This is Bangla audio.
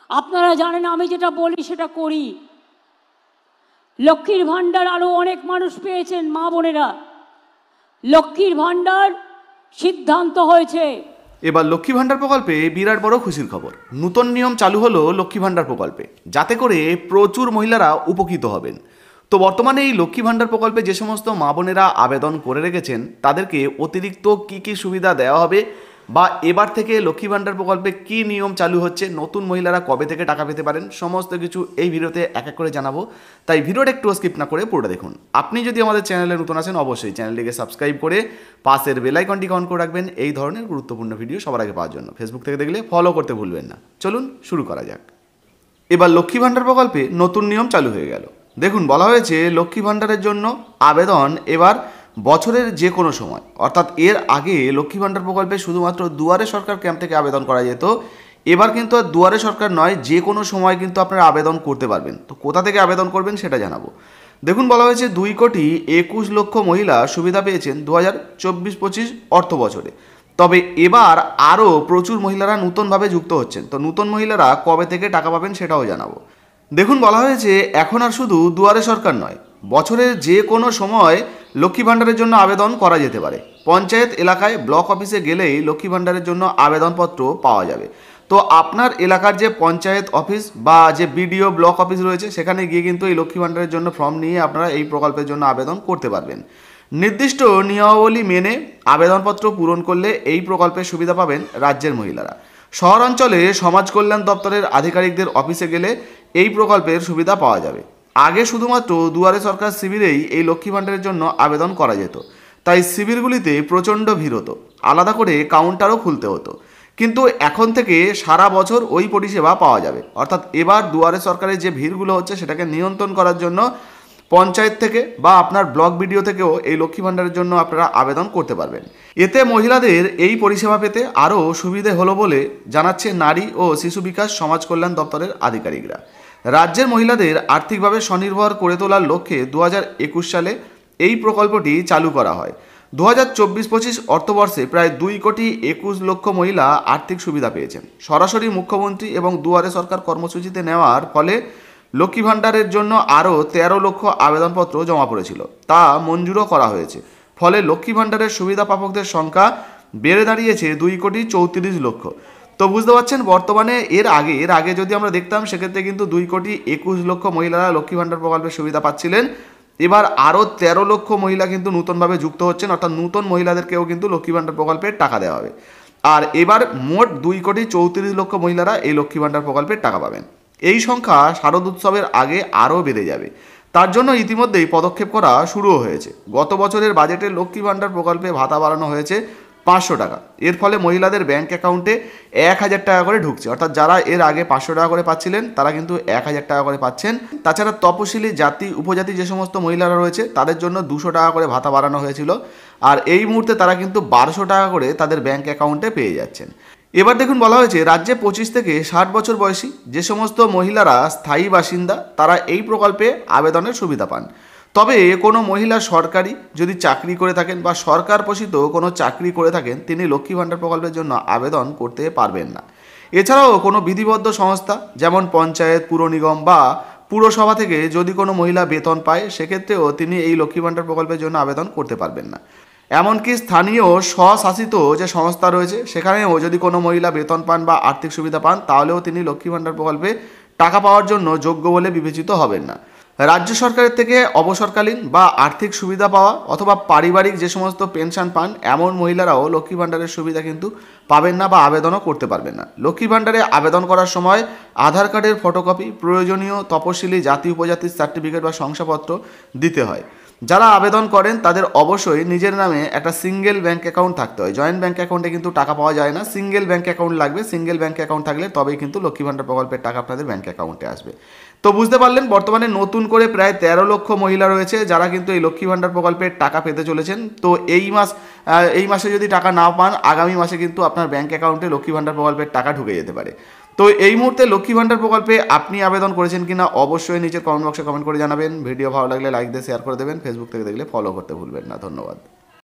আপনারা জানেন আমি যেটা বলি সেটা করি। লক্ষ্মীর ভাণ্ডার আরও অনেক মানুষ পেয়েছেন, মা বোনেরা। লক্ষ্মীর ভাণ্ডার সিদ্ধান্ত হয়েছে। এবার লক্ষ্মী ভাণ্ডার প্রকল্পে বিরাট বড় খুশির খবর। নতুন নিয়ম চালু হলো লক্ষ্মী ভাণ্ডার প্রকল্পে, যাতে করে প্রচুর মহিলারা উপকৃত হবেন। তো বর্তমানে এই লক্ষ্মী ভাণ্ডার প্রকল্পে যে সমস্ত মা বোনেরা আবেদন করে রেখেছেন তাদেরকে অতিরিক্ত কী কী সুবিধা দেওয়া হবে, বা এবার থেকে লক্ষ্মী ভাণ্ডার প্রকল্পে কী নিয়ম চালু হচ্ছে, নতুন মহিলারা কবে থেকে টাকা পেতে পারেন, সমস্ত কিছু এই ভিডিওতে এক এক করে জানাবো। তাই ভিডিওটা একটু স্কিপ না করে পুরোটা দেখুন। আপনি যদি আমাদের চ্যানেলে নতুন আছেন অবশ্যই চ্যানেলটিকে সাবস্ক্রাইব করে পাশের বেল আইকনটি অন করে রাখবেন এই ধরনের গুরুত্বপূর্ণ ভিডিও সবার আগে পাওয়ার জন্য। ফেসবুক থেকে দেখলে ফলো করতে ভুলবেন না। চলুন শুরু করা যাক। এবার লক্ষ্মী ভাণ্ডার প্রকল্পে নতুন নিয়ম চালু হয়ে গেল। দেখুন, বলা হয়েছে লক্ষ্মী ভাণ্ডারের জন্য আবেদন এবার বছরের যে কোনো সময়, অর্থাৎ এর আগে লক্ষ্মী ভাণ্ডার প্রকল্পে শুধুমাত্র দুয়ারে সরকার ক্যাম্প থেকে আবেদন করা যেত। এবার কিন্তু আর দুয়ারে সরকার নয়, যে কোনো সময় কিন্তু আপনারা আবেদন করতে পারবেন। তো কোথা থেকে আবেদন করবেন সেটা জানাবো। দেখুন, বলা হয়েছে 2,21,00,000 মহিলা সুবিধা পেয়েছেন 2024-25 অর্থ বছরে। তবে এবার আরও প্রচুর মহিলারা নতুনভাবে যুক্ত হচ্ছেন। তো নতুন মহিলারা কবে থেকে টাকা পাবেন সেটাও জানাবো। দেখুন, বলা হয়েছে এখন আর শুধু দুয়ারে সরকার নয়, বছরের যে কোনো সময় লক্ষ্মী ভাণ্ডারের জন্য আবেদন করা যেতে পারে। পঞ্চায়েত এলাকায় ব্লক অফিসে গেলেই লক্ষ্মী ভাণ্ডারের জন্য আবেদনপত্র পাওয়া যাবে। তো আপনার এলাকার যে পঞ্চায়েত অফিস বা যে বিডিও ব্লক অফিস রয়েছে সেখানে গিয়ে কিন্তু এই লক্ষ্মী ভাণ্ডারের জন্য ফর্ম নিয়ে আপনারা এই প্রকল্পের জন্য আবেদন করতে পারবেন। নির্দিষ্ট নিয়মাবলী মেনে আবেদনপত্র পূরণ করলে এই প্রকল্পের সুবিধা পাবেন রাজ্যের মহিলারা। শহরাঞ্চলে সমাজ কল্যাণ দপ্তরের আধিকারিকদের অফিসে গেলে এই প্রকল্পের সুবিধা পাওয়া যাবে। আগে শুধুমাত্র দুয়ারে সরকার শিবিরেই এই লক্ষ্মী ভাণ্ডারের জন্য আবেদন করা যেত, তাই শিবিরগুলিতে প্রচণ্ড ভিড় হতো, আলাদা করে কাউন্টারও খুলতে হতো। কিন্তু এখন থেকে সারা বছর ওই পরিষেবা পাওয়া যাবে। অর্থাৎ এবার দুয়ারে সরকারের যে ভিড়গুলো হচ্ছে সেটাকে নিয়ন্ত্রণ করার জন্য পঞ্চায়েত থেকে বা আপনার ব্লক বিডিও থেকেও এই লক্ষ্মী ভাণ্ডারের জন্য আপনারা আবেদন করতে পারবেন। এতে মহিলাদের এই পরিষেবা পেতে আরও সুবিধে হলো বলে জানাচ্ছে নারী ও শিশু বিকাশ সমাজ কল্যাণ দপ্তরের আধিকারিকরা। রাজ্যের মহিলাদের আর্থিকভাবে স্বনির্ভর করে তোলার লক্ষ্যে 2021 সালে এই প্রকল্পটি চালু করা হয়। 2024-25 অর্থবর্ষে প্রায় 2,21,00,000 মহিলা আর্থিক সুবিধা পেয়েছেন। সরাসরি মুখ্যমন্ত্রী এবং দুয়ারে সরকার কর্মসূচিতে নেওয়ার ফলে লক্ষ্মী ভাণ্ডারের জন্য আরও 13 লক্ষ আবেদনপত্র জমা পড়েছিল, তা মঞ্জুরও করা হয়েছে। ফলে লক্ষ্মী ভাণ্ডারের সুবিধা প্রাপকদের সংখ্যা বেড়ে দাঁড়িয়েছে 2,34,00,000। তো বুঝতে পারছেন, বর্তমানে এর আগে যদি আমরা দেখতাম সেক্ষেত্রে কিন্তু 2,21,00,000 মহিলারা লক্ষ্মী ভাণ্ডার প্রকল্পের সুবিধা পাচ্ছিলেন। এবার আরও 13 লক্ষ মহিলা কিন্তু নতুনভাবে যুক্ত হচ্ছেন, অর্থাৎ নতুন মহিলাদেরকেও কিন্তু লক্ষ্মী ভাণ্ডার প্রকল্পের টাকা দেওয়া হবে। আর এবার মোট 2,34,00,000 মহিলারা এই লক্ষ্মী ভাণ্ডার প্রকল্পের টাকা পাবেন। এই সংখ্যা শারদ উৎসবের আগে আরও বেড়ে যাবে। তার জন্য ইতিমধ্যেই পদক্ষেপ করা শুরুও হয়েছে। গত বছরের বাজেটে লক্ষ্মী ভাণ্ডার প্রকল্পে ভাতা বাড়ানো হয়েছে 500 টাকা। এর ফলে মহিলাদের ব্যাঙ্ক অ্যাকাউন্টে 1,000 টাকা করে ঢুকছে। অর্থাৎ যারা এর আগে 500 টাকা করে পাচ্ছিলেন তারা কিন্তু 1,000 টাকা করে পাচ্ছেন। তাছাড়া তপশিলি জাতি উপজাতি যে সমস্ত মহিলারা রয়েছে তাদের জন্য 200 টাকা করে ভাতা বাড়ানো হয়েছিল। আর এই মুহূর্তে তারা কিন্তু 1200 টাকা করে তাদের ব্যাঙ্ক অ্যাকাউন্টে পেয়ে যাচ্ছেন। এবার দেখুন, বলা হয়েছে রাজ্যে 25 থেকে 60 বছর বয়সী যে সমস্ত মহিলারা স্থায়ী বাসিন্দা তারা এই প্রকল্পে আবেদনের সুবিধা পান। তবে কোনো মহিলা সরকারি যদি চাকরি করে থাকেন বা সরকার পোষিত কোনো চাকরি করে থাকেন তিনি লক্ষ্মী ভাণ্ডার প্রকল্পের জন্য আবেদন করতে পারবেন না। এছাড়াও কোনো বিধিবদ্ধ সংস্থা যেমন পঞ্চায়েত, পুর নিগম বা পুরসভা থেকে যদি কোনো মহিলা বেতন পায় সেক্ষেত্রেও তিনি এই লক্ষ্মী ভাণ্ডার প্রকল্পের জন্য আবেদন করতে পারবেন না। এমনকি স্থানীয় স্বশাসিত যে সংস্থা রয়েছে সেখানেও যদি কোনো মহিলা বেতন পান বা আর্থিক সুবিধা পান তাহলেও তিনি লক্ষ্মী ভাণ্ডার প্রকল্পে টাকা পাওয়ার জন্য যোগ্য বলে বিবেচিত হবেন না। রাজ্য সরকারের থেকে অবসরকালীন বা আর্থিক সুবিধা পাওয়া অথবা পারিবারিক যে সমস্ত পেনশন পান এমন মহিলারাও লক্ষ্মী ভাণ্ডারের সুবিধা কিন্তু পাবেন না বা আবেদনও করতে পারবেন না। লক্ষ্মী ভাণ্ডারে আবেদন করার সময় আধার কার্ডের ফটোকপি, প্রয়োজনীয় তপশিলি জাতি উপজাতির সার্টিফিকেট বা শংসাপত্র দিতে হয়। যারা আবেদন করেন তাদের অবশ্যই নিজের নামে একটা সিঙ্গেল ব্যাঙ্ক অ্যাকাউন্ট থাকতে হয়। জয়েন্ট ব্যাঙ্ক অ্যাকাউন্টে কিন্তু টাকা পাওয়া যায় না, সিঙ্গেল ব্যাঙ্ক অ্যাকাউন্ট লাগবে। সিঙ্গেল ব্যাঙ্ক অ্যাকাউন্ট থাকলে তবেই কিন্তু লক্ষ্মী ভাণ্ডার প্রকল্পের টাকা আপনাদের ব্যাঙ্ক অ্যাকাউন্টে আসবে। তো বুঝতে পারলেন, বর্তমানে নতুন করে প্রায় 13 লক্ষ মহিলা রয়েছে যারা কিন্তু এই লক্ষ্মী ভাণ্ডার প্রকল্পের টাকা পেতে চলেছেন। তো এই মাসে যদি টাকা না পান আগামী মাসে কিন্তু আপনার ব্যাঙ্ক অ্যাকাউন্টে লক্ষ্মী ভাণ্ডার প্রকল্পের টাকা ঢুকে যেতে পারে। তো এই মুহূর্তে লক্ষ্মী ভাণ্ডার প্রকল্পে আপনি আবেদন করেছেন কিনা অবশ্যই নিচের কমেন্ট বক্সে কমেন্ট করে জানাবেন। ভিডিও ভালো লাগলে লাইক দিয়ে শেয়ার করে দেবেন। ফেসবুক থেকে দেখলে ফলো করতে ভুলবেন না। ধন্যবাদ।